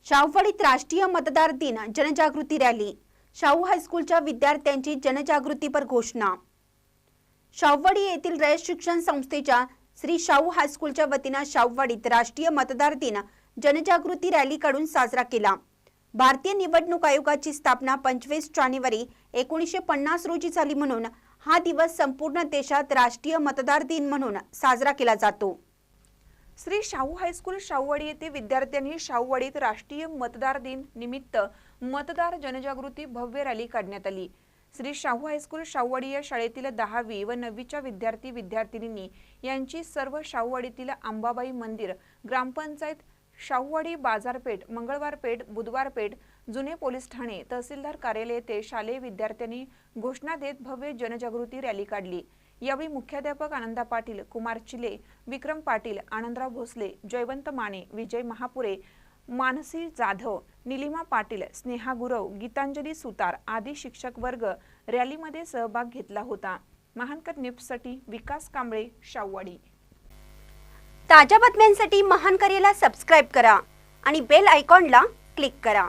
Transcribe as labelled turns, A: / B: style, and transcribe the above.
A: शाहूवाडीत राष्ट्रीय मतदार दिन जनजागृती रॅली। शाहू हायस्कूलच्या विद्यार्थ्यांची जनजागृतीपर घोषणा। शाहूवाडी येथील रयत शिक्षण संस्थेच्या श्री शाहू हायस्कूलच्या वतीने शाहूवाडीत राष्ट्रीय मतदार दिन जनजागृती रॅली काढून साजरा केला। भारतीय निवडणूक आयोगाची स्थापना 25 जानेवारी 1950 रोजी झाली म्हणून हा दिवस संपूर्ण देशात राष्ट्रीय मतदार दिन म्हणून साजरा केला जातो।
B: श्री शाहू हायस्कूल शाहूवाडी येथे विद्यार्थ्यांनी शाहूवाडीत राष्ट्रीय मतदार दिन निमित्त मतदार जनजागृती भव्य रॅली काढण्यात आली। श्री शाहू हायस्कूल शाहूवाडी या शाळेतील 10वी व 9वीच्या विद्यार्थी विद्यार्थिनींनी यांची सर्व शाहूवाडीतील अंबाबाई मंदिर, ग्रामपंचायत, शाहूवाडी बाजारपेठ, मंगळवारपेठ, बुधवारपेठ, जुने पोलीस ठाणे, तहसीलदार कार्यालय येथे शालेय विद्यार्थ्यांनी घोषणा देत भव्य जनजागृती रॅली काढली। यावेळी मुख्याध्यापक आनंदा पाटील, कुमार चिले, विक्रम पाटील, आनंदराव भोसले, जयवंत माने, विजय महापुरे, मानसी जाधव, निलिमा पाटील, स्नेहा गुरव, गीतांजली सुतार आदी शिक्षक वर्ग रॅलीमध्ये सहभाग घेतला होता। महानकर न्यूजसाठी विकास कांबळे, शाहूवाडी।
A: ताज्या बातम्यांसाठी महानकरेला सबस्क्राइब करा आणि बेल आयकॉनला क्लिक करा।